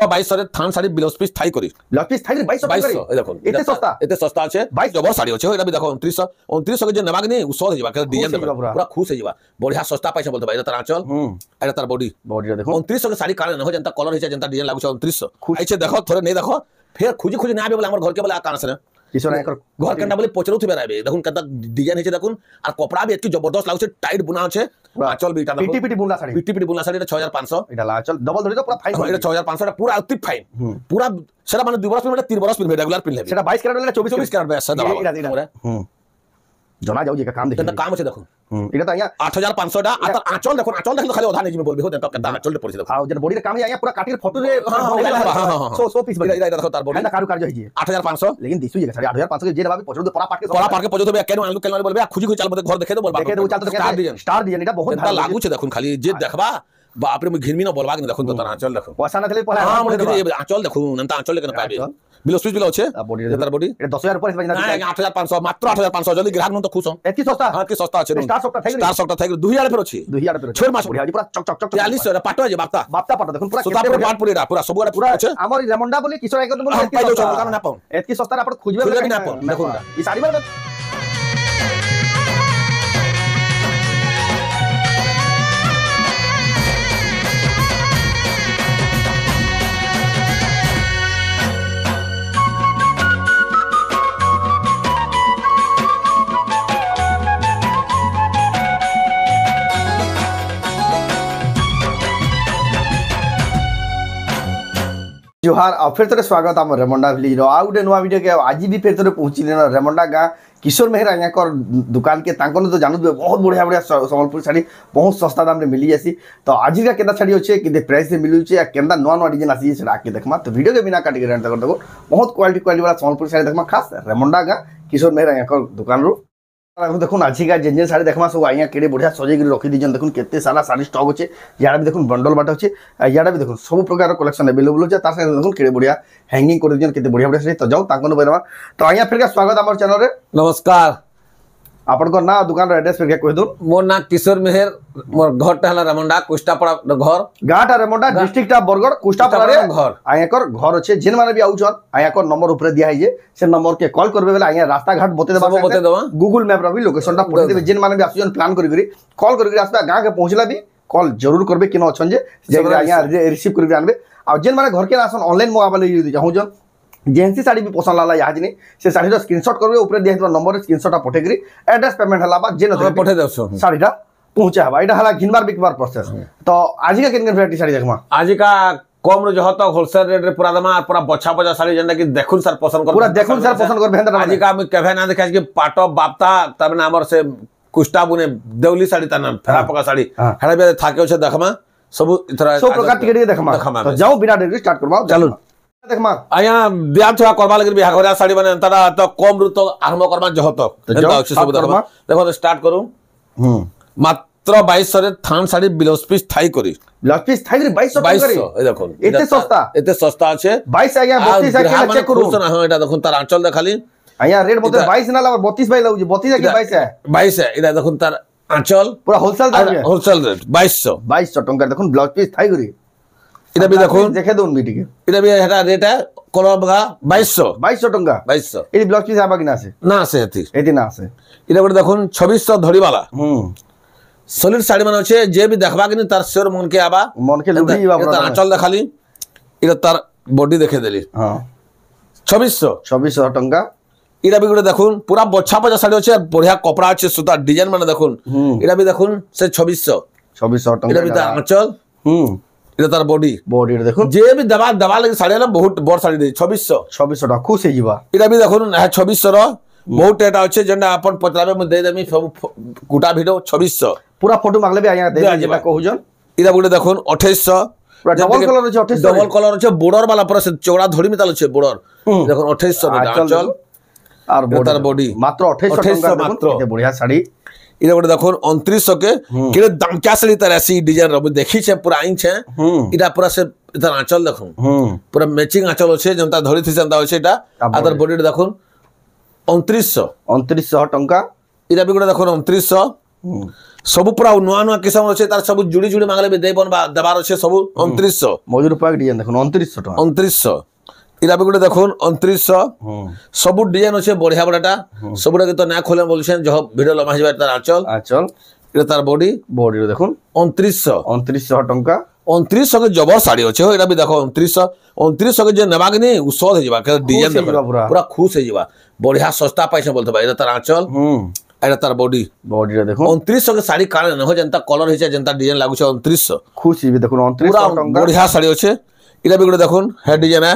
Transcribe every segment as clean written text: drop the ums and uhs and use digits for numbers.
2200 रे थान sari blouse piece थाई करी ब्लाउज पीस थाई 2200 ए देखो एते सस्ता আছে 22 জবর শাড়ি আছে এটা বি দেখো 2900 के जे नमाग नहीं सो हो जाबा डिजाइन देखो पूरा खुश हो जाबा बढ़िया सस्ता पैसा बोलते भाई तार आंचल एटा तार बॉडी देखो 2900 के साड़ी काले न हो जनता कलर हिचा जनता डिजाइन लागु 2900 आइछे देखो थोड़े नहीं देखो फिर खुजी खुजी ना आबे बोले हमर घर के बोले आ कान से किशोर एकर घर कंडा बोले पचरु थबे राबे देखुन कता डिजाइन हिचे देखुन और कपड़ा भी इतनी जबरदस्त लागु टाइट बुना আছে आंचल भी এটা देखो पिटी बुना साड़ी पिटी बुना साड़ी 6500 এটা आंचल डबल धरी तो पूरा फाइन এটা 6500 এটা পুরা অতি ফাইন পুরা সেটা মানে 2 বরস পিনলে 3 বরস পিনবে রেগুলার পিনলে সেটা 22 ক্যারেট হলে 24 ক্যারেট বেশ দাও जना जाऊ जे का काम देखि काम আছে দেখো এটা তো আয়া 8500 টা আর আঁচল দেখো খালি ওধা নেই বলবে হতে কেতা আঁচল পড়ছে দেখো আর যে বডি রে काम আয়া পুরা কাটির ফটো রে 100 পিস বডি এটা দেখো তার বডি না কারু কার্য হইছে 8500 लेकिन दिसु जे 8500 के जे ভাবে পছন্দ পরা পাটকে পছন্দ হবে কেন আলু কেন বলবে খুজি খুজি চাল মতে ঘর দেখে দে বলবা দেখে দে চাল তো স্টার ডিজাइन এটা বহুত ভালো লাগুছে দেখুন খালি যে দেখবা বাপ রে মই ঘিরমি না বলবা কিন্তু দেখুন তো তার আঁচল দেখো পয়সা না দিলে পলা আঁচল দেখুন না আঁচল কেন পাবে বিলো সুইচ বিলো আছে বডি তার বডি এটা 10000 উপরে না 8500 মাত্র 8500 যদি গ্রাহক ন তো খুশ এত সস্তা হ্যাঁ কি সস্তা আছে স্টার সফটটা থাকি 2000 ফের আছে 2000 ফের ছোট মাস বড়িয়া পুরা চক চক চক 43 এটা পাটো আছে বাপ্তা পাটো দেখুন পুরা সুতা পুরা পাট পুরা পুরা সবুরা পুরা আছে আমার রেমন্ডা বলি কিশোর একদম বলি এত সস্তা কারণ না পাও এত সস্তা আপন খুঁজবে না পাও দেখুন এই শাড়ি মানে जोहार और फिर थोड़े स्वागत आम रेमंडा विलेज आउ गोटे नुआ वीडियो के आज भी फिर थोड़े पहुँचले रेमंडा गाँ किशोर मेहरा यहाँ दुकान के तांको तो जानू बहुत बढ़िया बढ़िया संबलपुर शाड़ी बहुत सस्ता दाम रे मिली जासी तो आज का केंदा शाड़ी अच्छे कि प्राइस से मिलूँ केंदा नुआ नुआ डिजाइन आसी से आके देखमा तो वीडियो के बिना काटिक देखो बहुत क्वालिटी वाला संबलपुर शाड़ी देखमा खास रेमंडा गाँ किशोर मेहरा यहाँ दुकान रू देखो आज का जेन शाड़ी देखमा सब आइया केड़े बढ़िया सजे रखी दीजन देखो केते सारा शाड़ी स्टॉक अच्छे यार भी देखो बंडल बाट अच्छे यार भी देखो सब प्रकार कलेक्शन अवेलेबल अच्छे तार साथ देखो केड़े बढ़िया हैंगिंग कर दीजन केते बढ़िया बढ़िया तो जाओ तांको बेरमा तो आइया फिर स्वागत आम चैनल रे नमस्कार आपन को ना दुकान रो एड्रेस फिर कह दो मोर ना किशोर मेहर मोर घर टा हला रेमंडा कुष्टापड़ा घर गाटा रेमंडा डिस्ट्रिक्ट टा बरगड़ कुष्टापड़ा रे घर आया कर घर अच्छे जेन माने भी आउछन आया कर नंबर ऊपर दिया है जे से नंबर के कॉल करबे बेला आया रास्ता घाट बते देबा गूगल मैप रो भी लोकेशन टा पठे देबे जेन माने भी आसुजन प्लान करी कॉल करी आसबा गां के पहुंचला भी कॉल जरूर करबे किनो अछन जे आया रिसीव करबे आनबे आ जेन माने घर के आसन ऑनलाइन मंगाबा ले चाहूजन जेनसी साड़ी भी पसंद लाला याद नहीं से साड़ी रो स्क्रीनशॉट करबे ऊपर दिया नंबर स्क्रीनशॉट पठे करी एड्रेस पेमेंट हला बा जेन पठे देसो साड़ी टा पहुंचा हबा एटा हला घिनबार बिकबार प्रोसेस तो आज का किन वैरायटी साड़ी देखमा आज का कम रो जह तो होलसेल रेट रे पूरा दमा पूरा बछा बछा साड़ी जेंदा कि देखुन सर पसंद कर पूरा देखुन सर पसंद कर भेंदा आज का हम केभे ना देखा कि पाटो बापता तब ना हमर से कुष्टा बुने देवली साड़ी ता नाम फेरा पका साड़ी हेडा बे थाके छ देखमा सब इतरा सब प्रकार टिकट देखमा तो जाओ बिना देरी स्टार्ट करबा चलो देखमा आया ब्याह थोड़ा करबा लगे बियाह करे साड़ी बने तरा तो कम रू तो आरंभ करबा जह तो एंता अछि सब देखमा देखो स्टार्ट करू मात्र 2200 रे थान साड़ी ब्लाउज पीस थाई करी ब्लाउज पीस थाई 2200 करी ए देखो एते सस्ता আছে 22 आया 32 आके चेक करू हां एटा देखो तार आंचल देखाली आया रेट बोते 22 ना ला 32 भाई लाउ 32 आके 22 है 22 है एटा देखो तार आंचल पूरा होलसेल रेट 2200 टंका देखो ब्लाउज पीस थाई करी এটা বি দেখুন দেখে দউন বিটিকে এটা বি এটা রেট কলর বগা 2200 টঙ্কা 2200 এই ব্লাউজ পিস আবা কিনা আছে না আছে এতি না আছে এটা করে দেখুন 2600 ধরি वाला সলিড শাড়ি মানে আছে যে বি দেখবা কিনি তার শিওর মন কে আবা মন কে লুটি বাবা তার আঁচল দেখালি এটা তার বডি দেখে দেলি হ্যাঁ 2600 টঙ্কা এটা বি করে দেখুন পুরা বচ্চা পচা শাড়ি আছে বড়িয়া কপড়া আছে সুতা ডিজাইন মানে দেখুন এটা বি দেখুন সে 2600 টঙ্কা এটা বি তার আঁচল এটা তার বডি দেখুন যে বি দবা লাগে শাড়ি না বহুত বড় শাড়ি দে 2600 টাকা খুশ হই যাবা এটা বি দেখুন 2600 র बहुत डेटा अच्छे जेंडा अपन पतलाबे में दे देमी गुटा वीडियो 2600 पूरा फोटो मांगले भी आया दे जेबा कहूजन इदा गुटे देखुन 2800 डबल कलर अछि 2800 डबल कलर अछि बॉर्डर वाला पूरा चौड़ा धड़ी में ताल अछि बॉर्डर देखुन 2800 आंचल और बॉर्डर बॉडी मात्र 2800 मात्र एते बढ़िया साड़ी इदा गुटे देखुन 2900 के केले दाम क्या साड़ी तरह सी डिजाइन रो देखि छे पूरा आइन छे इदा पूरा से इधर आंचल देखुन पूरा मैचिंग आंचल अछि जनता धड़ी थि जनता अछि इटा अदर बॉडी देखुन 2900 टंका इरा भी गुटे देखो 2900 सब पूरा नुआ नुआ किस्म अच्छे तार सब जुड़ी जुड़ी मांगले भी देबन बा देबार अच्छे सब 2900 मौजूद रुपया डिजाइन देखो 2900 टका 2900 इरा भी गुटे देखुन 2900 सब डिजाइन अच्छे बढ़िया बढ़ियाटा सबुटा तो ना खोले बोलछन जो वीडियो लम्बा हिबार तार आंचल इरा तार बॉडी रे देखुन 2900 टका 2900 के जबर साड़ी अच्छे हो इरा भी देखो 2900 के जे नेबा के नहीं उसद हे के डिजाइन देखो पूरा खुश हे जबा बढ़िया सस्ता पैसा बोलते बा इरा तार आंचल एटा तार बॉडी रे देखो 2900 के साड़ी कारण न हो जनता कलर हिचे जनता डिजाइन लागु छे 2900 खुशी भी देखो 2900 टका बढ़िया साड़ी अच्छे इरा भी गुटे देखुन हेड डिजाइन है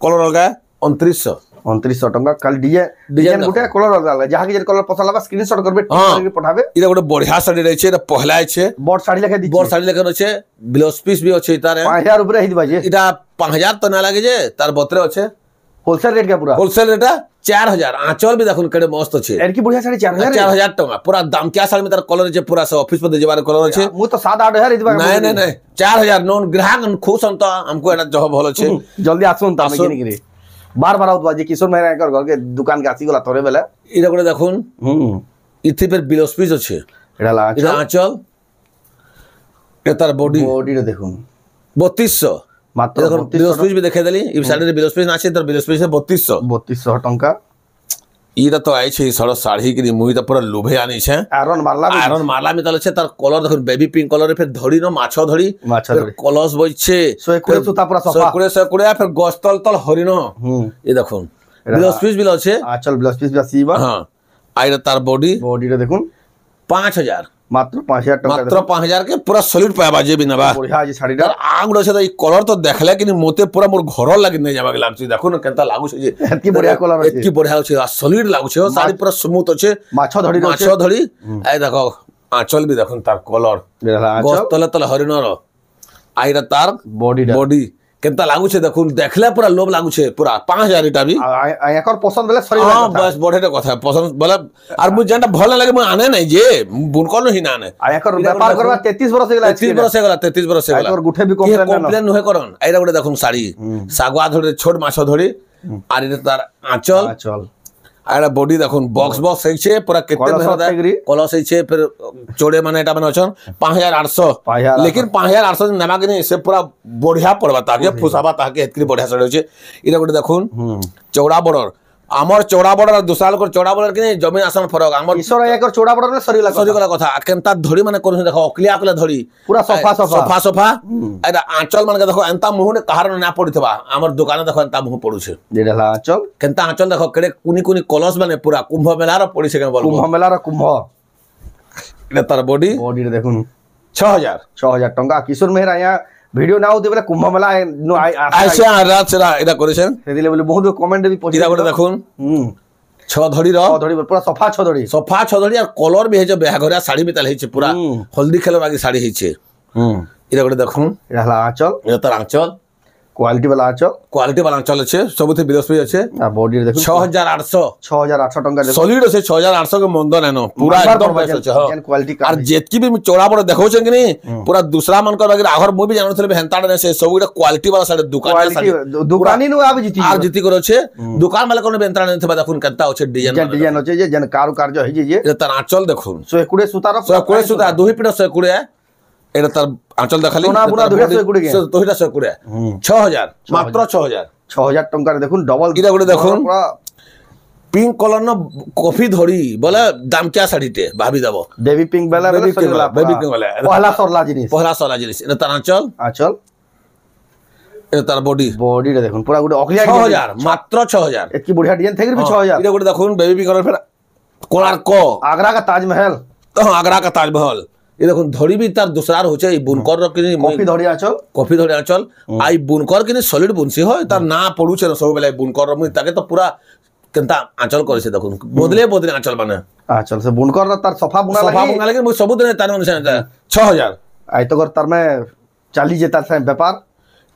कलर अलगा 2900 टका खाली डिजाइन गुटे कलर अलगा जहा के जे कलर पसंद लगा स्क्रीनशॉट करबे के पठाबे इरा गुटे बढ़िया साड़ी रहे छे एटा पहला छे बड़ साड़ी लेके दी बड़ साड़ी लेके रछे ब्लाउज पीस भी अच्छे तारे 5000 ऊपर हिद बाजे इटा 5000 तो ना लागे जे तार बतरे अच्छे होलसेल रेट के पूरा होलसेल रेट 4000 आंचल भी देखुन केडे मस्त छे एडकी बढ़िया साड़ी 4000 टका पूरा दाम क्या साड़ी में तार कलर छे पूरा से ऑफिस पे दे जेबार कलर छे मु तो 7-8000 हिद बा नहीं 4000 नॉन ग्राहक खुश हम तो हमको एटा जह भलो छे जल्दी आसुन त हम किनी बार आउत बाजे किशोर मेहरा कर घर के दुकान के आसी गला तोरे बेला इरा कोडे देखुन इथि पर ब्लाउज पीस छे एटा ला आंचल ए तार बॉडी रे देखुन 3200 मात्र ब्लाउज पीस भी देखे देली ई साड़ी रे ब्लाउज पीस ना छे तर ब्लाउज पीस 3200 टका इरा तो आई छे सरो साड़ी के मुई तो पूरा लोभे आनी छे आयरन मारला में तले छे तार कलर देखो बेबी पिंक कलर रे फिर धड़ी न माछो धड़ी कलस बइ छे 120 सुता पूरा सफा 120 फिर गस्तल तल हरिन ये देखुन ब्लाउज पीस भी लछे आंचल ब्लाउज पीस भी आसीबा हां आइरा तार बॉडी रे देखुन 5000 मात्र 5000 टका मात्र 5000 के पूरा सॉलिड पाबा जे बिना बा बढ़िया जे साड़ी आंग रछे त ई कलर तो देखले कि मोते पूरा मोर घर लागि नै जाबा के लागछ देखो न केता लागु छे जे एतकी बढ़िया कलर छे एतकी बढ़िया छे सॉलिड लागु छे साड़ी पूरा स्मूथ छे माछो धड़ी आई देखो आंचल भी देखो तार कलर गोस तले तले हरिनर आइरा तार बॉडी केता लागु छे देखुन देखले पूरा लोभ लागु छे पूरा 5000 इटा भी एकर पसंद बेले सरी हां बस बढ़े कथा पसंद बोले आर मु जानता भल लागे मु आने नै जे बुनकर न हिना आने एकर व्यापार करबा 33 बरस गेला 33 बरस गेला एकर गुठे भी कंप्लेन नहे करन आइरा गुटे देखुन साड़ी सागवा धरे छोट माछो धरी आर तार आंचल आइरा बॉडी देखुन बॉक्स छे पूरा केते मेहनत कलस छे फिर चोड़े माने एटा माने अछन 5800 लेकिन 5800 नमा के नहीं से पूरा बढ़िया पड़बा ताके फुसाबा ताके एतकी बढ़िया सड़े छे इरा गुटे देखुन चौड़ा बॉर्डर आमर चौड़ा बॉर्डर और दूसरा लोग चौड़ा बॉर्डर के जमीन आसमान फरक आमर ईश्वर एकर चौड़ा बॉर्डर में सरी गला कथा केनता धड़ी माने कोन देखो अकलिया अकले धड़ी पूरा सफा एटा आंचल माने देखो एंता मुंह ने कहार ना पड़िथबा आमर दुकान देखो एंता मुंह पड़ु छे जेडला आंचल केनता आंचल देखो केडे कुनी कलस माने पूरा कुंभ मेला रो पड़ी छे के बोल कुंभ मेला रो कुंभ इने तार बॉडी रे देखुन 6000 टका किशोर मेहरा या वीडियो ना होते बेला कुंभ मेला आइसे रात से एटा करेछन सेदिले बोले बहुत कमेंट भी पछिरा गोटे देखुन 6 धड़ी पूरा सफा 6 धड़ी और कलर भी हे जे बेहा साड़ी में तल हे छे पूरा हल्दी खेल बाकी साड़ी हे छे इरा गोटे देखुन इरा हला आंचल इरा तार आंचल क्वालिटी वाला आंचल छे सबथे बिलस्पी अछि आ बॉडी देखो 6800 टका सॉलिड छै 6800 के मंदन है न पूरा एकदम बेस्ट छै हां क्वालिटी और जेतकी भी चौड़ा बड़ देखौ छै कि नहीं पूरा दूसरा मन कर आगर मु भी जानो थले हेंता ने से सब क्वालिटी वाला साड़ी दुकानी नु आबे जीती करो छै दुकान वाला कोनो बेंतरा ने थबा देखुन कत्ता होचे डिजाइन होचे जे जन कारुकार्य होई जे ये तना आंचल देखुन 120 सुता दुही पिड 120 एटा तार आंचल देखली सोना पूरा 220 तोहिटा 6000 मात्र 6000 टंका रे देखुन डबल इरा गुटे देखुन पिंक कलर न कॉफी धड़ी बोले दाम क्या साड़ीटे भाभी देबो बेबी पिंक वाला बेबी पिंक वाला पहला सरला जिनिस एटा तार आंचल एटा तार बॉडी रे देखुन पूरा गुटे अखलिया 6000 मात्र 6000 एतकी बढ़िया डिजाइन थेगिर भी 6000 इरा गुटे देखुन बेबी पिंक कलर फिर कोणार्क आगरा का ताजमहल तो आगरा का ताजमहल ये देखो धड़ी भी तार दूसरा होचे बुनकर रखनी कॉफी धड़ी आंचल आई बुनकर किनी सॉलिड बुनसी हो तार ना पड़ू छे सब बेले बुनकर मुई ताके तो पूरा केनता आंचल करे से देखो बदले आंचल माने आंचल से बुनकर तार सफा बुना लेकिन मुई सब दिन तार माने 6000 आई तो तार में चाली जे तार से व्यापार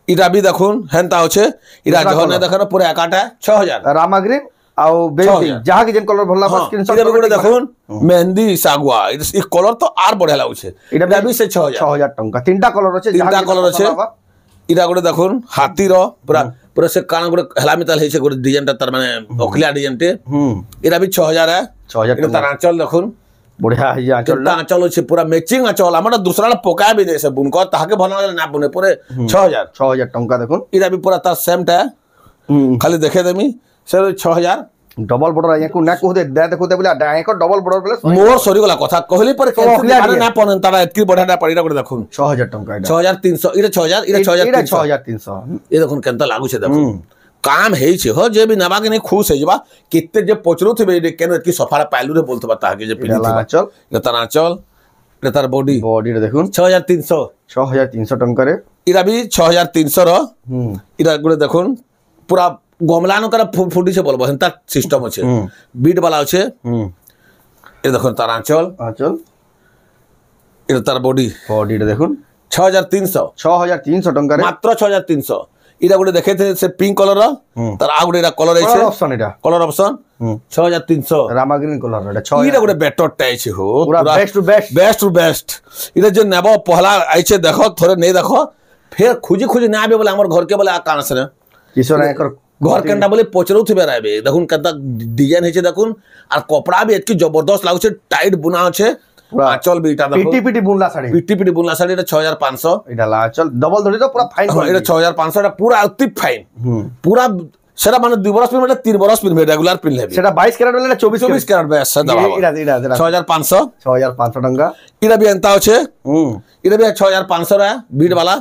इरा भी देखुन हेंता होचे इरा जहर ने देखन पूरा एकाटा 6000 रामाग्रीन आउ बेबी जहां के जन कलर भला बस स्क्रीनशॉट इरा देखुन मेहंदी सागवा ई कलर तो आर बढ़िया लागु छे इरा भी से 6000 टंका तीनटा कलर अछि इरा गोटे देखुन हाथी रो पूरा से कान गोटे हला मिताल हे छे गोटे डिजाइन तार माने अखलिया डिजाइन टे इरा भी 6000 है 6000 तार आंचल देखुन बढ़िया है आंचल आंचल अच्छे पूरा मैचिंग आंचल हमरा दूसरा पका भी नहीं से बुनकर ताके भल ना बुने पूरे 6000 टंका देखो इरा भी पूरा तार सेम टा खाली देखे देमी से 6000 डबल बॉर्डर या को ना को दे देखो दे बोले डाय को डबल बॉर्डर बोले मोर सरी गला कथा कहली पर कैंसिल ना पन तारा एतकी बढ़िया ना पड़ीरा को देखो 6000 टंका 6300 इरा 6000 इरा 6300 ये देखो केनता लागू छे देखो काम हेई छे हो जे भी नबा के नहीं खुश है जबा कित्ते जे पोचरो थे केन की सफारा पाइलू रे बोलत बता के जे पिनी आंचल ये तार आंचल ये तार बॉडी रे देखो 6300 टंका रे इरा भी 6300 रो इरा गुडे देखो पूरा गमलानो कर फुटी से बोलबो हंता सिस्टम अछि बीट वाला अछि ए देखो तार आंचल ए तार बॉडी रे देखो 6300 टंका रे मात्र 6300 इरा गुडे देखे थे से पिंक कलर तार आ गुडे कलर अछि colour option 6300 Rama green colour रे 6 इरा गुडे बेटर टाइच हो पूरा बेस्ट टू बेस्ट इरा जे नेबो पहला आइछे देखो थोड़े नहीं देखो फिर खुजी ना आबे बोले हमर घर के बोले आ कान से किशोर एकर घर केनटा बोले पोचरौ थिबे राबे देखुन केनता डिजाइन हेचे देखुन और कपड़ा भी एतकी जबरदस्त लागु छे टाइट बुना छे पूरा आंचल बीटा देखो पीटी बुनला साड़ी एटा 6500 एटा आंचल डबल धरी तो पूरा फाइन एटा 6500 एटा पूरा अति फाइन पूरा सेरा माने 2 बरस पिन 3 बरस पिन रेगुलर पिन लेबे सेटा 22 कैरेट वाला 24 कैरेट बे सदा इरा 6500 टंका इरा भी एंता होछे इरा भी 6500 रा बीट वाला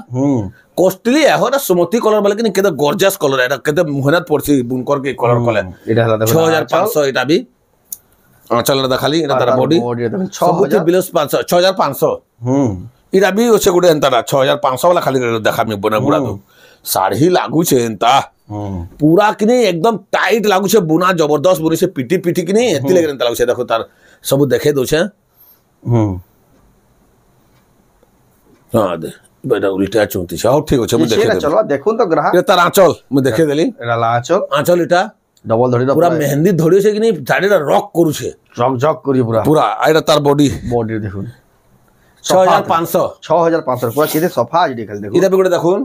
कॉस्टली है हो ना सुमति कलर बोले कि केते गॉर्जियस कलर है केते मेहनत पड़सी बुनकर के कलर कले इटा हला देखो 6500 इटा भी आंचल रे खाली इटा तार बॉडी 6000 बिलोस 500 6500 इटा भी ओसे गुडे एंता 6500 वाला खाली देखा में बना गुडा तो साड़ी लागू छे एंता पूरा कि नहीं एकदम टाइट लागू छे बुना जबरदस्त बुनी से पीटी कि नहीं एती लगे एंता लागू छे देखो तार सब देखे दो छे हां दे बेटा उल्टा 34 हां ठीक होछे मैं देखे चलो देखुन तो ग्राहक ये तार आंचल मैं देखे देली एला आंचल इटा डबल धड़ी पूरा मेहंदी धड़ी छे कि नहीं साड़ीरा रॉक करू छे रॉक करी पूरा आइरा तार बॉडी देखुन 6500 पूरा सीधे सफा आज देखल इटा भी गुडे देखुन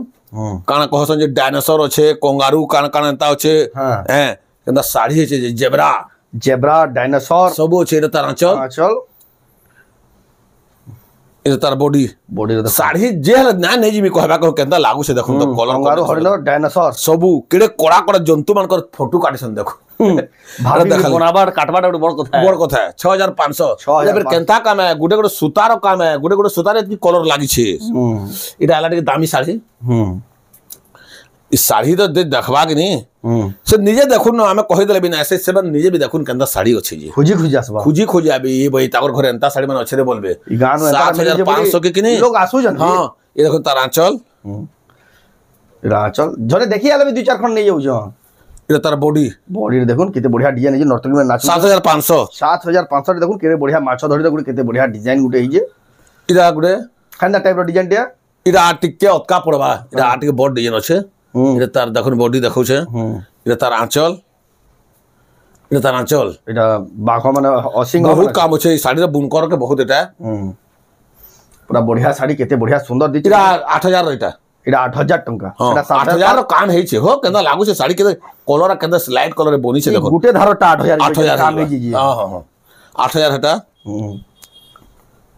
काना कहसन जे डायनासोर छे कंगारू काना एंता छे हैं केंदा साड़ी छे जेब्रा डायनासोर सब छे तार आंचल ए तार बॉडी साड़ी जे ना नहीं जिमी कहबा को केंदा लागू से देखो तो कलर कंगारू हरिण डायनासोर सबु केडे कड़ा जंतु मानकर फोटो काटिसन देखो भाभी बनाबार काटबार बड़ कथा है 6500 फिर केंता काम है गुडे सुतार काम है गुडे सुतार इतनी कलर लागी छे इटा आला टिके दामी साड़ी इस साड़ी तो देखबा कि नहीं से निजे देखुन न हमें कहि देले बिना ऐसे सेवन निजे भी देखुन केंदा साड़ी अछि जी खोजी आबे ये भाई ताकर घर एंता साड़ी माने अच्छे बोलबे 7500 के कि नहीं लोग आसु जन हां ये देखो तार आंचल जने देखि आले 2-4 खंड नहीं जाउ जो ये तार बॉडी रे देखुन केते बढ़िया डिजाइन है नर्तकी में नाच 7500 रे देखुन केते बढ़िया माछ धरि देखुन केते बढ़िया डिजाइन गुटे हिजे इरा गुटे खांदा टाइप रो डिजाइन टिया इरा टिके अतका पड़बा इरा टिके बड़ डिजाइन अछि इरा तार देखुन बॉडी देखौ छे इरा तार आंचल एटा बाखो माने असिंग बहुत काम छै साड़ी रे बुनकर के बहुत एटा पूरा बढ़िया साड़ी केते बढ़िया सुंदर दिछि इरा 8000 रो एटा 8000 टंका एटा 8000 रो काम हेइ छै हो केंदा लागु छै साड़ी केते कलर केंदा स्लाइड कलर रे बनी छै देखो गुटे धारोटा 8000 काम हेइ जी हां 8000 हटा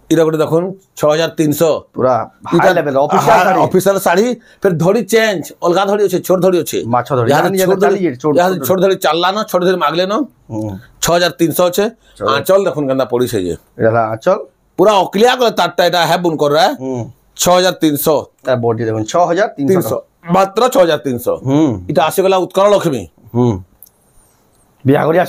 इरा गुटे देखुन 6300 पूरा हाई लेवल ऑफिशियल साड़ी फिर धड़ी चेंज अलगा धड़ी अछि छोट धड़ी अछि माछ धड़ी छोट धड़ी चलला न छोट धड़ी मागले न 6300 छै आंचल देखुन केंदा पड़ी छै जे एला आंचल पूरा ओकलिया को ताटा एटा है बुन कर रहा है 6300 ता बॉडी देखुन 6300 मात्र 6300 इटा आसे गला उत्कल लक्ष्मी बियागरिया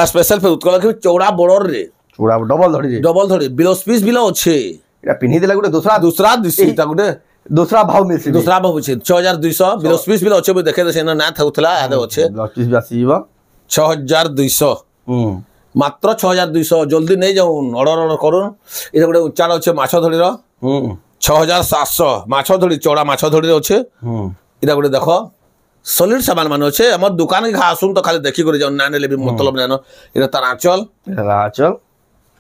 स्पेशल फिर उत्कल लक्ष्मी चौड़ा बड़र रे चूड़ा डबल धड़ी बिलोस पीस बिलो अच्छे एटा पिन्ही देला गुटे दूसरा दिसिता गुटे दूसरा भाव मिलसी दूसरा भाव छै 6200 बिलोस पीस बिलो अच्छे देखे देसे ना थाउथला आदे अच्छे बिलोस पीस बासीबा 6200 मात्र 6200 जल्दी नहीं जाउन ऑर्डर करूं इटा गुटे उच्चार अच्छे माछ धड़ी रो 6700 माछ धड़ी चौड़ा माछ धड़ी अच्छे इटा गुटे देखो सॉलिड सामान मान अच्छे हमर दुकान के आसुन तो खाली देखि कर जाउन ना नेले भी मतलब नानो इटा तार आंचल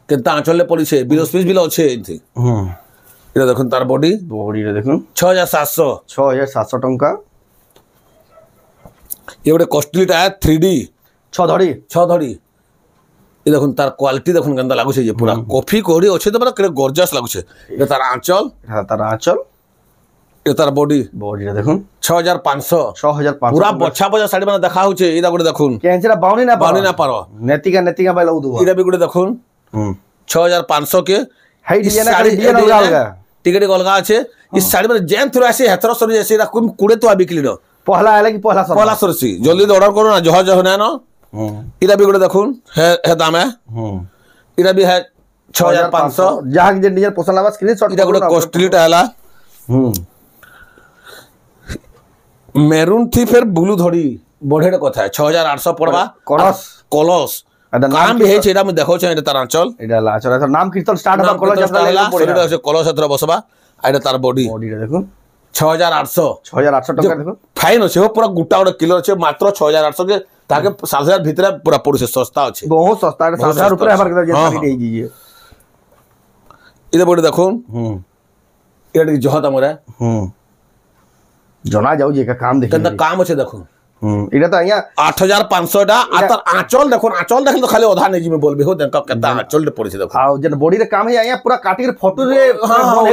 केता आंचल ले पड़ी छे बिलोस पीस बिलो छे इथि इरा देखुन तार बॉडी रे देखुन 6700 टंका ये गोटे कॉस्टली टा 3D 6 धड़ी ये देखुन तार क्वालिटी देखुन केनता लागुछे जे पूरा कॉफी कोहड़ी अछि त केरे गॉर्जियस लागुछे ये तार आंचल ये तार बॉडी रे देखुन 6500 पूरा बछा बछा साड़ी माने देखा होचे इदा गुडे देखुन केंचरा बाउनी ना पारो नेतिका बाय लउ दुवा इदा भी गुडे देखुन 6500 के हाई डिजाइन अलगा टिकट अलगा अछि इस साड़ी में जेन थ्रो आसी हेथरो सरी आसी रा कुम कुडे तो बिकली न पहला आले कि पहला सरसी जल्दी ऑर्डर करो ना जह ना न इदा भी गुडे देखुन है दाम है इदा भी है 6500 जहां जे डिजाइन पसंद आवा स्क्रीनशॉट इदा गुडे कॉस्टली टाला मेरून थी फिर ब्लू धड़ी बढ़े कथा है 6800 पड़वा कलस नाम भी है एटा में देखो छ एटा तार आंचल एटा लाचर नाम कीर्तन स्टार्ट होबा कलस जतरा लेला पड़े से कलस जतरा बसबा एटा तार बॉडी रे देखो 6800 टका देखो फाइन अछि हो पूरा गुटा और किलो अछि मात्र 6800 के ताके 7000 भीतर पूरा पड़ुसे सस्ता अछि बहुत सस्ता है 7000 रुपया हमर के जे दे दीजिए इदे बॉडी देखो एटा जहत हमरे जना जाऊ जे का काम देखि कंदा काम अछि देखो इटा तो आया 8500 टा आतर आंचल देखो आंचल देखल तो खाली आधा नहीं जी में बोलबे हो देख केता आंचल पड़े छै देखो आ जन बॉडी रे काम है आया पूरा काटी के फोटो रे हां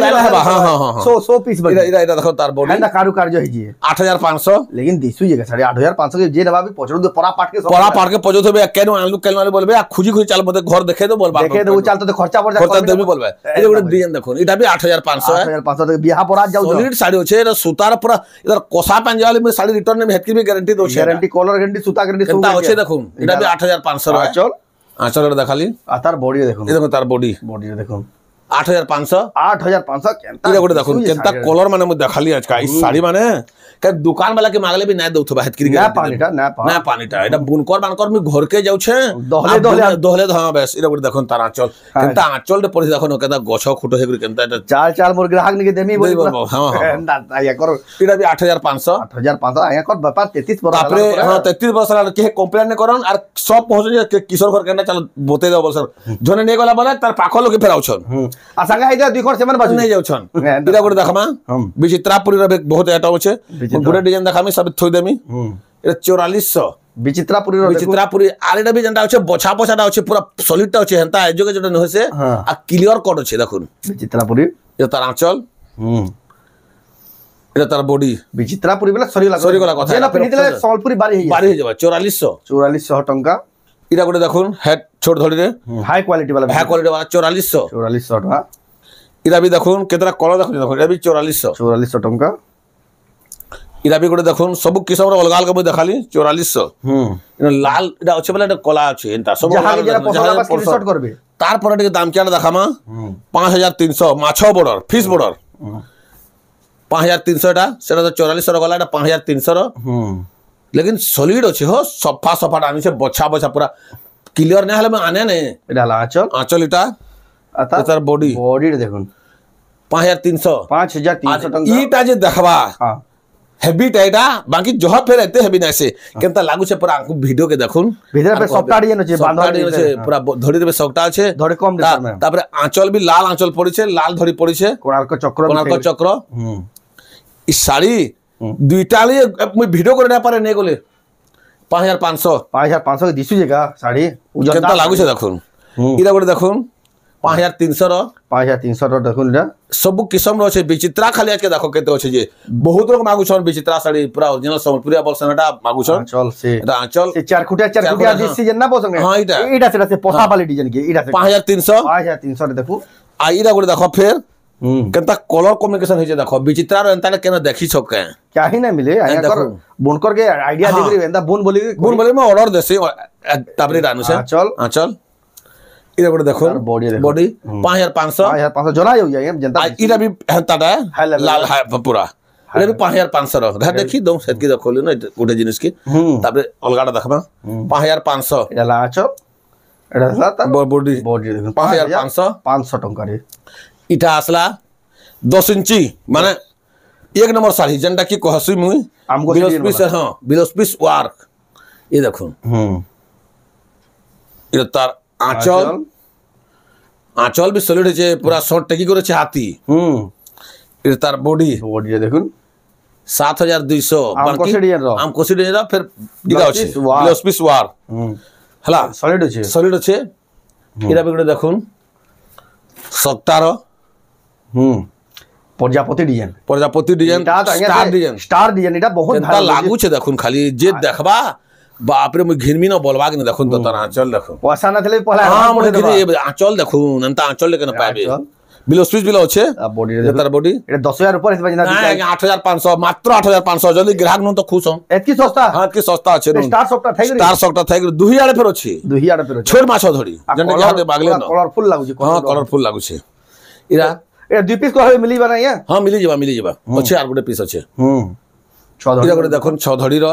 100 पीस बन इदा देखो तार बॉडी है कारू कार्य है जी 8500 लेकिन दिसु जे 8500 के जे नबा भी पचड़ परा पाट के पजो थबे केनो आलू केनो बोलबे आ खुजी चाल मते घर देखे दो बोलबा देखे दो चाल तो खर्चा पड़ खर्चा देबी बोलबे ए गोटे डिजाइन देखो इटा भी 8500 है 8500 तक बियाह परा जाऊ सॉलिड साड़ी छै रे सुतार पूरा इधर कोसा पंजे वाली में साड़ी रिटर्न में हेतकी भी गारंटी दो गारंटी कलर गारंटी सूता गारंटी सब अच्छे देखो इटा भी 8500 है चल आंचल देखाली आ तार बॉडी देखो ये देखो तार बॉडी रे देखो 8500 केनता गोटे देखो केनता कलर माने मु देखाली आज का ई साड़ी माने के दुकान वाला के मांगले भी नै दउथबा हेत ना पानीटा एटा बुनकर बानकर में घर के जाउ छे दोहले हां बस इरा गोटे देखो तार आंचल केनता आंचल रे पड़ी देखो केनता गछ खुटो हे केनता चाल मोर ग्राहक नि के देमी बोल हां या करो इरा भी 8500 आया कर व्यापार 33 वर्ष आपरे हां 33 वर्ष ला के कंप्लेन ने करन और सब पहुंच के किशोर घर केना चल बोते दो बोल सर जोने ने गला बोले तार पाखो लोग फेराउ छन आ संगा इदा दुखर सेमन बाजू नहीं जाउ छन इरा गोटे देखमा विचित्रापुरी रे बहुत आइटम छे गुडे डिजाइन देखामी सब थोई देमी ए 4400 विचित्रापुरी आरेडा भी जनता अछि बछा बछाटा अछि पूरा सॉलिड टा अछि हंता एजो के जटा न होसे आ क्लियर कोड अछि देखुन विचित्रापुरी ए तार आंचल ए तार बॉडी विचित्रापुरी वाला सरी गला कथा जेना पिनितले सॉलपुरी बारी हे जबा 4400 टंका इरा गोटे देखुन हेड छोट धड़ी रे हाई क्वालिटी वाला 4400 टका इरा भी देखुन केतरा कलर देखुन इरा भी 4400 टंका इरा भी गोटे देखुन सब किस्म रो अलग अलग देखाली 4400 लाल इरा अछि बले कला अछि एंता सब जहां स्क्रीनशॉट करबे तार पर दाम क्या देखामा 5300 माछो बॉर्डर फिश बॉर्डर 5300 टा सेटा तो 4400 रो गला 5300 रो लेकिन सॉलिड अछि हो सफा आनी से बछा पूरा क्लियर नै हले में आने नै एटा आंचल इटा तार बॉडी रे देखुन 5300 टंका इटा जे देखबा हां हेवी टाइटा बाकी जह फेर एते हेवी नै से केनता लागु छे पूरा आंकु वीडियो के देखुन भीतर पे सॉफ्ट डिजाइन छै बांधल छै पूरा धड़ी रे सॉफ्ट छै धड़ी कम दे में तापर आंचल भी लाल आंचल पड़ी छै लाल धड़ी पड़ी छै कोणार्क चक्र ई साड़ी दुईटा ले मैं वीडियो करे ना पारे नै गोले 5500 के दिसु जेगा साड़ी केनता लागु छे देखुन इरा गोटे देखुन 5300 रो देखुन इरा सब किस्म रो छै विचित्रा खाली आज के देखो केते छै जे बहुत लोग मागु छन विचित्रा साड़ी पूरा ओरिजिनल संबलपुरिया बलसनटा मागु छन आंचल से चार खुटिया दिसि जे ना बोसंगे हां इटा से पोसा वाली डिजाइन के इटा 5300 रे देखु आ इरा गोटे देखो फेर केनता कलर कम्युनिकेशन होय छै देखो विचित्रा रो एंता केना देखि छके क्या ही ना मिले आया कर बुनकर के आईडिया देबी एंता बुन बोली में ऑर्डर देसे ताबरे रानु से आंचल इरा गोटे देखो बॉडी 5500 जना हो जाय जनता इरा भी हंताटा लाल है पूरा इरा भी 5500 रो घर देखि दो सेट की देखो ले ना गोटे जिनिस के ताबरे अलगाटा देखबा 5500 इरा लाचो एडा ता बॉडी देखो 500 टंका रे इटा आसला 10 इंची माने एक नंबर साड़ी जनता की कहसुई मुई बिलोस्पिस हां बिलोस्पिस वर्क ये देखो इरा तार आंचल भी सॉलिड छे पूरा शॉर्ट टेकी करे छे हाथी इरा तार बॉडी देखुन 7200 आम कोसिडियन फिर दिगा अछि बिलोस्पिस वर्क हला सॉलिड छे এটা বিগুড়ে দেখুন সক্তার প্রজাপতি ডিজাইন স্টার ডিজাইন এটা বহুত ভালো লাগুছে দেখুন খালি যে দেখবা বাপরে মুই ঘিনমি না বলবা কি দেখুন তো তার আঁচল দেখুন পয়সা না থলে পহলা আঁচল দেখুন এন্তা আঁচল কেন পাবে বিলো সুইচ বিলো আছে বডি তার বডি এটা 10000 উপর হিসেবে না 8500 মাত্র 8500 যদি গ্রাহক নুন তো খুশ হম এতকি সস্তা হ্যাঁ এতকি সস্তা আছে স্টার সফটটা থাই গরি দুহি আড়ে ফের আছে ছোট মাছ ধরি যেন যাতে বাগলে না কালারফুল লাগুছে হ্যাঁ কালারফুল লাগুছে এরা এটা দুই পিস কই মিলিবা না ইয়া হ্যাঁ মিলি যাবা আছে আর গোটে পিস আছে এটা করে দেখুন 6 ধড়ির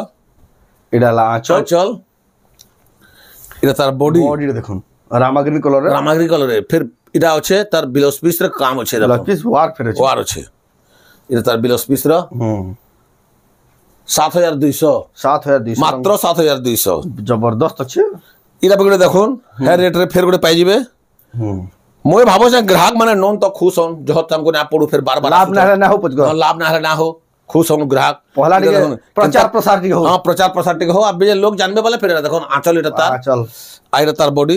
এটা আঁচল এটা তার বডি দেখুন রামাগ্রি কালারে ফির এটা আছে তার ব্লাউজ পিস র কাম আছে দেখো ব্লাউজ পিস ওয়ার আছে এটা তার ব্লাউজ পিস র 7200 মাত্র 7200 জবরদস্ত আছে এটা বগড়ে দেখুন হ্যাঁ রেট রে ফের গোটে পাইজিবে মই ভাবো যে গ্রাহক মানে নন তো খুশ হন যহ हमको না পড়ু ফের বারবার লাভ না हो खुश हम ग्राहक पहला प्रचार प्रसार हो हां प्रचार प्रसार हो अब जे लोग जानबे वाला फिर देखो आंचल एटा तार आइरा तार बॉडी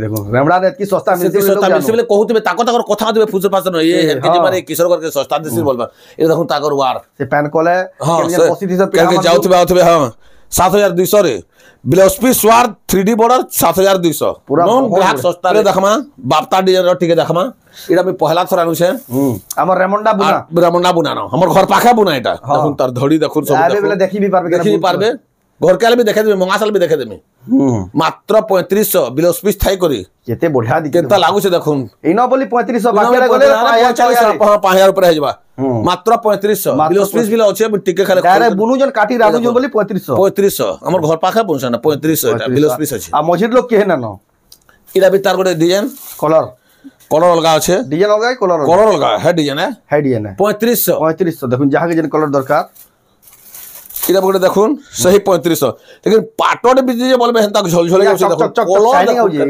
देखो रेमड़ा ने की सस्ता मिलसे कहउतबे ताकर कथा देबे फुसर पासन ये के जे मारे किशोर करके सस्ता देसी बोलबा ए देखो ताकर वार से पैन कोले के 85% करके जाउतबे हां 7200 रे ब्लाउज पीस वार 3D बॉर्डर 7200 पूरा ग्राहक सस्ता रे देखमा बापता डिजाइन ठीक है देखमा এটা আমি পহলা থর আনু ছে আমার রেমন্ডা বুনা না আমার ঘর পাখা বুনা এটা দেখুন তার ধড়ি দেখুন সব দেখি পারবে ঘর কালে भी দেখে দেবে মঙ্গাসাল भी দেখে দেবে মাত্র 3500 ব্লাউজ পিস থাই করি কেতে বঢ়িয়া দি কেনতা লাগুছে দেখুন এই ন বলি 3500 বাকি গলে 5000 উপরে হইবা মাত্র 3500 ব্লাউজ পিস বিলা আছে টিকে খালে আরে বুনু জন কাটি রাজু জন বলি 3500 আমার ঘর পাখা পৌঁছা না 3500 এটা ব্লাউজ পিস আছে আর মজিদ লোক কে না ন এটা भी তার গটে ডিজাইন কলর अलगा আছে ডিজাইন अलगा কলর अलगा है डिजाइन है 3500 দেখুন যাহাকে যেন কলর দরকার এটা বলে দেখুন সেই 3500 लेकिन পাটরে বিজি যে বলবে হেনতা ঝলঝলে যাচ্ছে দেখুন কলর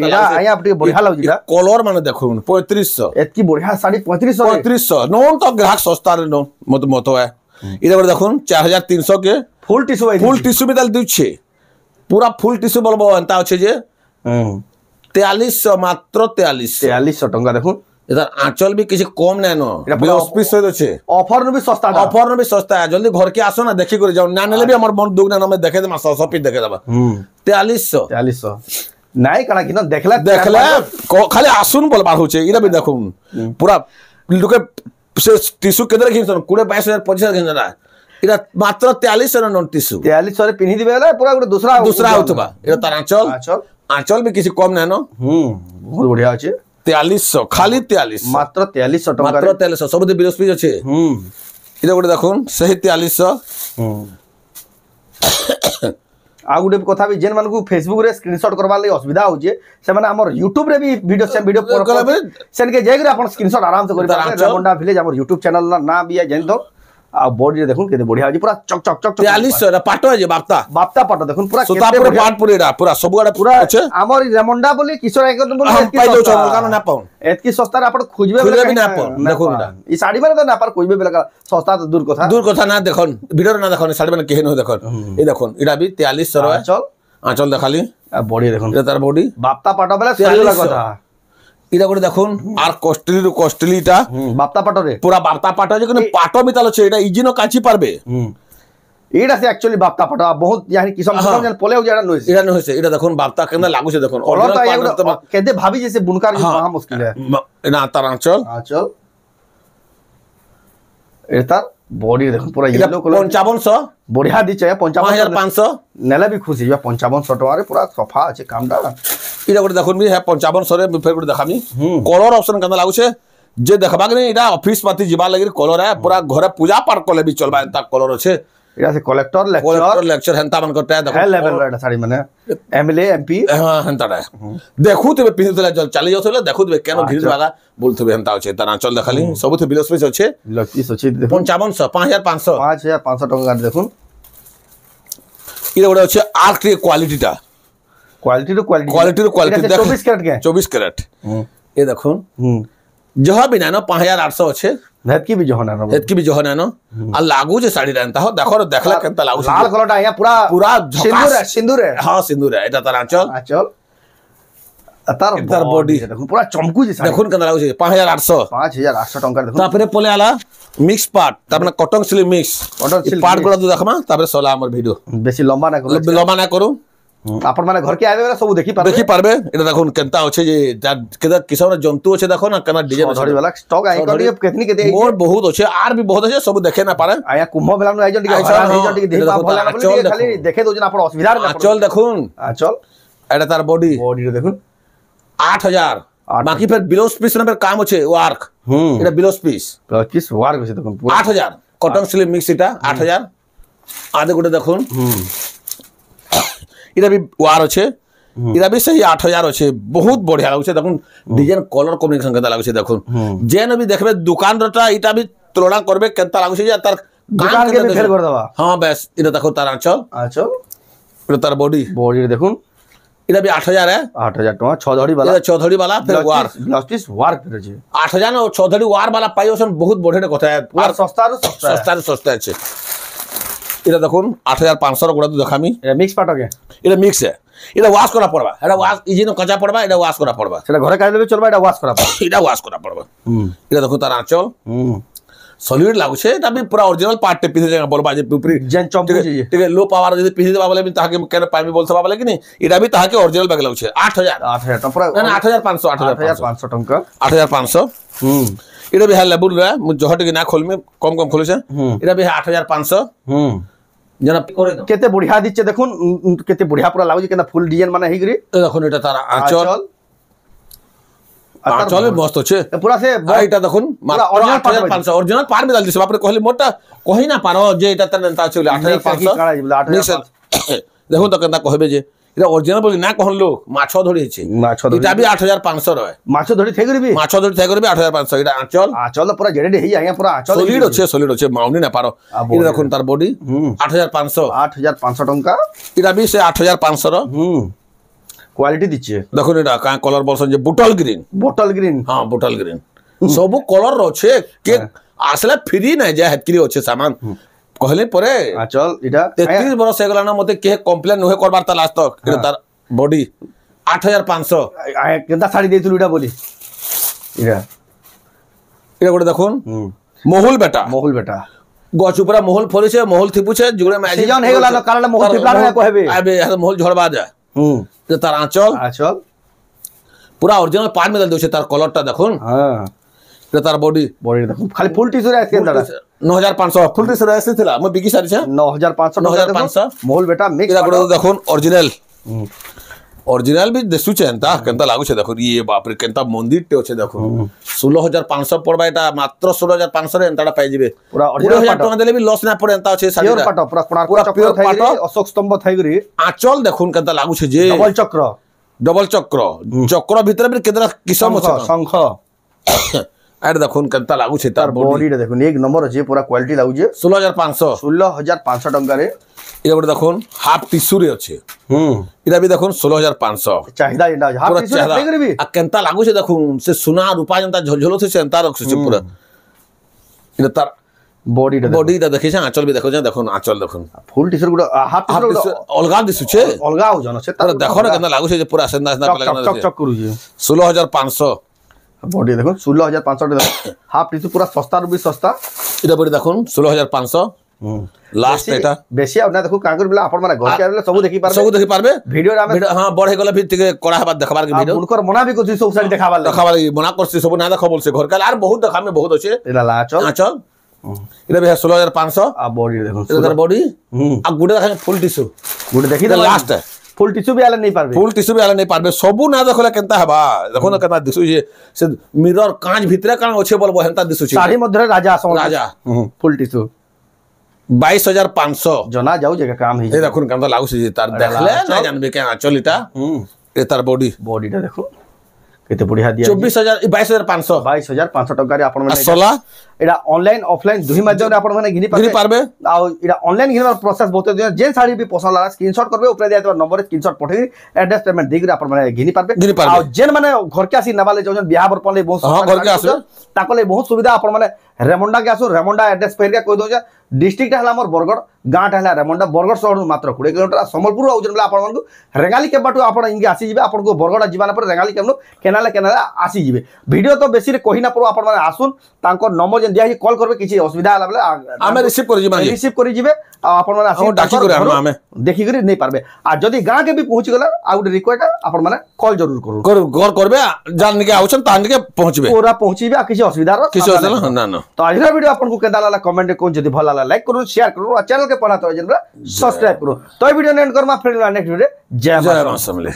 এটা আয়া আপনি বঢ়িয়া লাগুছি এটা কলর মানে দেখুন 3500 এতকি বঢ়িয়া শাড়ি 3500 নন তো গ্রাহক সস্তা রে নো মত है এটা বলে দেখুন 4300 के ফুল টিস্যু भी डाल দিচ্ছে পুরা ফুল টিস্যু বলবো হেনতা আছে যে 4300 মাত্র 4300 টাকা দেখুন এটা আঁচল भी কিছু কম নাই ন ব্লাউজ পিস হই আছে অফার ন भी সস্তা জলদি ঘর কে আসো না দেখি করে যাও না নেলে भी আমার মন দুগ না আমি দেখে দে 100 পিস দেখে দেবা 4300 নাই কানা কিনা দেখলা খালি আসুন বলবার হচ্ছে এটা भी দেখুন পুরা লোকে সে টিস্যু কেদরে কিনছন 20 22000 25000 কিনছন এটা মাত্র 4300 নন টিস্যু 4300 রে পিনি দিবে পুরা গোটে দুসরা হতবা এটা তার আঁচল भी কিছু কম নাই ন বহুত বঢ়িয়া আছে 4300 খালি 4300 মাত্র 4300 টাকা মাত্র 4300 সবদি ব্লাউজ পিস আছে এটা গোটে দেখুন সেই 4300 आ गुटे कथा भी जेन मानकु फेसबुक रे स्क्रीनशॉट करबा लई असुविधा होजे से माने हमर YouTube रे भी वीडियो करबे सेन के जेगरे अपन स्क्रीनशॉट आराम से करि पाबे रेमंडा विलेज हमर YouTube चैनल ना भी है जेन दो आ बॉडी देखुन केते बढ़िया होजी पूरा चक 4300 रा पाटो है जे बापता पाटो देखुन पूरा केते बढ़िया पाट पुरेडा पूरा सब गाडा पूरा আছে हमर रेमंडा बोली किशोर एकदम बोली एतकी पाइलो चल कानो ना पाउन एतकी सस्ता अपन खोजबे भी ना पाउन देखुन ई साड़ी माने तो ना पर खोजबे बेला सस्ता तो दूर कथा ना देखुन वीडियो ना देखुन साड़ी माने केहन हो देखुन ई देखुन इडा भी 4300 रा आंचल देखाली बॉडी देखुन এটা তার বডি বাপতা পাটো বেলা সরিলা কথা এটা করে দেখুন আর কস্টলিটা বাপতা পাটরে পুরা বাপতা পাটো যে কোন পাটো মিতাল আছে এটা ইজিনো কাচি পারবে এটা সে অ্যাকচুয়ালি বাপতা পাটো বহুত ইয়ানি কিসম জান পলেও যারা নইছে এটা নইছে এটা দেখুন বাপতা কেন লাগুছে দেখুন অরিজিনাল কেদে ভাবি যে বুনকার মহা মুশকিল না তার আঁচল এটা বডি দেখুন পুরা ইয়েলো কলর 5500 बढ़िया दिचे 55500 नेले भी खुशी 5500 टका रे पूरा सफा আছে কামটা এটা করে দেখুন 5500 রে ফের করে দেখামি কলর অপশন কেন লাগুছে যে দেখবা কি এটা অফিস পাতি জিবা লাগি কলর है पूरा घरे पूजा पाठ करले भी चलबा ता कलर আছে এটা সে কলেক্টর লেকচার হেনতা মান করতে দেখো है लेवल এটা শাড়ি মানে এমএলএ এমপি হ্যাঁ হেনতাটা দেখু তবে পিনতলে চালি যাওতলে দেখু তবে কেন ভিড় লাগা বলতবে হেনতা আছে তার আঁচল দেখালি সবথে বিলস পিস আছে 5500 5500 টাকা দেখুন এটা ওটা হচ্ছে আর্ট কোয়ালিটিটা কোয়ালিটি 24 ক্যারেট কে 24 ক্যারেট এই দেখুন जहा भी ना 5800 আছে হেতকি भी জহনা না আর লাগু যে শাড়ি রানতা हो দেখো দেখলা কেনতা লাগু লাল কলরটা আয়া পুরা পুরা সিন্দুর হ্যাঁ সিন্দুর এটা তার আঁচল तार बॉडी देखो पूरा चमकू जे देखो केना लागै 5800 टंका देखो तापरे पले आला मिक्स पार्ट तापने कटन सिल्क मिक्स पार्ट गुडा देखमा तापरे सला हमर वीडियो बेसी लंबा ना करू आपण माने घर के आबे वाला सब देखि पारबे एटा देखो केनता होछे जे केदा किसम जंतु होछे देखो ना केना डिजाइन धड़ी वाला स्टॉक आई करी केतनी के दे मोर बहुत होछे आर भी बहुत होछे सब देखे ना पारे आया कुंभ मेला न आइजन टिके देहि पा भला ना बोली खाली देखे दोजन आपण असुविधा ना चल देखुन चल एटा तार बॉडी रे देखुन 8000 बाकी फिर ब्लाउज पीस ना काम होछे वर्क एटा ब्लाउज पीस वर्क होछे देखुन 8000 कटन सिल्क मिक्स एटा 8000 आदे गुटे देखुन इरा भी वार अच्छे इरा भी सही 8000 अच्छे बहुत बढ़िया लागुछे देखुन डिजाइन कलर कॉम्बिनेशन केता लागुछे देखुन जेन भी देखबे दुकान रटा इटा भी तुलना करबे केता लागुछे जे तार दुकान के भी फेर कर दबा हां बस इरा देखो तार आंचल इरा तार बॉडी देखुन इरा भी 8000 है 8000 टका 6 धड़ी वाला फिर वार ब्लाउज पीस वार फिर जे 8000 और 6 धड़ी वार वाला पाइयोसन बहुत बढ़िया कथा है पूरा सस्ता আছে এটা দেখুন 8500 গুড়া তো দেখামি এটা মিক্স পাট কে এটা মিক্স है এটা ওয়াশ করা পড়বা এটা ওয়াশ ইজি ন কাঁচা পড়বা এটা ওয়াশ করা পড়বা সেটা ঘরে কাই লবে চলবা এটা ওয়াশ করা পড়বা এটা ওয়াশ করা পড়বা এটা দেখো তার আঁচল সলিড লাগুছে এটা भी पूरा ओरिजिनल पार्ट टे पिसे जगह बोलबा जे ऊपरी जेन चमकू जे ठीक है लो पावर যদি পিसे দেবা বলে তাহাকে কেন পাইবি বলছ বাবা লাগি নি এটা भी তাহাকে ओरिजिनल ব্যাগ লাগুছে 8000 তো পুরা না 8500 टंका 8500 এটা भी है लेबुल रे मु जहट के ना खोल में कम खोले छे এটা भी है 8500 जना करे दो केते बढ़िया दिचे देखुन केते बढ़िया पूरा लागु केना फुल डिजाइन माने हेगरी देखुन एटा तारा आंचल मस्त होछे पूरा से एटा देखुन मात्र 8500 ओरिजिनल पार में डाल दिस बाप रे कहले मोटा कहि ना पारो जे एटा तनता चले 8500 देखो तो केनता कहबे जे एटा ओरिजिनल बोली ना कहन लोग माछो धड़ी छै एटा भी 8500 रहे माछो धड़ी थेगरी भी 8500 एटा आंचल पूरा जेडे हेई आया पूरा आंचल सॉलिड होछे माउनी ना पारो एटा देखुन तार बॉडी 8500 टंका एटा भी से 8500 रो क्वालिटी दिचे देखुन एटा का कलर बलसन जे बोतल ग्रीन हां बोतल ग्रीन सब कलर रो छे के आसले फ्री ना जे हेतकरी होछे सामान कहले परे आंचल इटा 33 बरस हेगला ना मते के कंप्लेन नहे करबार ता लास्ट तक एटा तार बॉडी 8500 केनता साड़ी देतु इटा बोली इटा गोटे देखुन मोहुल बेटा गछ ऊपर मोहुल फरी छे मोहुल थिपु छे जुगड़े में सीजन हेगला न कारण मोहुल थिपला न कहबे आबे मोहुल झड़बा जा जे तार आंचल पूरा ओरिजिनल पार में दल दो छे तार कलरटा देखुन हां जे तार बॉडी देखुन खाली फुल टी-शर्ट है के अंदर 9500 फुल टी-शर्ट ऐसे थिला मैं बिकी सारी छे 9500 मोहुल बेटा मिक्स गोटे देखुन ओरिजिनल भी देसु छे एंता केनता लागु छे देखो ये बाप रे केनता मंदिर टे छे देखो 16500 पड़बा एटा मात्र 16500 रे एंताडा पाइ जिवे पूरा ओरिजिनल टका देले भी लॉस ना पड़े एंता छे साडी प्योर पाटो पूरा प्योर पाटो अशोक स्तंभ थाइगरी आंचल देखुन केनता लागु छे जे डबल चक्र भीतर भी केदरा किसम छे शंख आरे देखुन केनता लागु छे तार बॉडी देखुन एक नंबर अछि पूरा क्वालिटी लागु जे 16500 टंका रे ये गोटे देखुन हाफ टिश्यू रे अछि इरा भी देखुन 16500 चाहिदा एटा हाफ टिश्यू रे भी आ केनता लागु छे देखुन से सोना रूपा जनता झलझलो छे सेंता रख छे पूरा इरा तार बॉडी दा देखै छै आंचल भी देखो छै देखुन आंचल देखुन फुल टी-शर्ट गुडा हाफ टी-शर्ट अलगा दिसु छै अलगा हो जनो छै तार देखो ना केनता लागु छै जे पूरा सेंदा लगना चक चक करू छै 16500 बॉडी देखो 16500 हाफ टिश्यू पूरा सस्ता रू भी सस्ता इरा बॉडी देखुन 16500 लास्ट एटा बेसी अब ना देखो कांगर बिला आपण माने घर के आले सब देखि पारबे वीडियो रे हां बढ़े गला फिर तिके कोड़ा बाद देखबार के वीडियो उनकर मना भी कुछ सब सारी देखाबार मना करसी सब ना देखा बोल से घर के आर बहुत देखा में बहुत होचे एला आंचल इरा भी 16500 आ बॉडी देखो इधर बॉडी आ गुडे देखा फुल टिश्यू गुडे देखि लास्ट है फुल टिश्यू भी आले नहीं पारबे सबु ना देखला केनता हबा देखो ना केतना दिसु जे से मिरर कांच भितरे कान ओछे बोलबो हेंता दिसु छै साड़ी मध्य राजा फुल टिश्यू 22500 जना जाऊ जगह काम है ए देखुन केनता लागु छै तार देखले ना जानबे के आंचलिटा ए तार बॉडीटा देखो केते बढ़िया दिया 24000 22500 टका रे आपण माने सोला एडा ऑनलाइन ऑफलाइन दुही माध्यम रे आपण माने घिनी पारबे आ एडा ऑनलाइन घिनबार प्रोसेस बहुत दिया जे साड़ी भी पसंद लागा स्क्रीनशॉट करबे ऊपर दिया नंबर स्क्रीनशॉट पठेई एड्रेस पेमेंट देगी आपण माने घिनी पारबे आ जेन माने घर के आसी नबाले जौन बियाह बर पले बहुत हां घर के आसे ताकले बहुत सुविधा आपण माने रेमुंडा के आसो रेमुंडा एड्रेस फेर के कोइ दो डिस्ट्रिक्ट है हमर बरगड़ गाँटा है रेमुंडा बरगड़ शहर मात्र 20 किलोमीटर संबलपुर आउजन बेला आपण मानकु रेंगाली के बाटू आपण इंगे आसी जिवे आपण को बरगड़ जीवाना पर रेंगाली केमनो केनाले आसी जिवे वीडियो तो बेसी रे कहि ना परो आपण माने आसुन तांको नंबर जे दिया ही कॉल करबे किछि असुविधा हला बेला आमे रिसीव करि जिवे आपण माने आसी डाकी करे आमे देखि करी नै पारबे आ जदी गाँ के भी पहुंची गला आ गुटे रिक्वेस्ट आपण माने कॉल जरूर करू गौर करबे जान के आउछन तान के पहुंचबे पूरा पहुंचीबे आ किछि असुविधा ना तो आज वीडियो आपण को केदा लाला कमेंट कोन जदी भल लाला लाइक करू शेयर करू और चैनल के पढ़ा तो जनरा सब्सक्राइब करू तो वीडियो एंड करमा फिर नेक्स्ट वीडियो जय मां समले।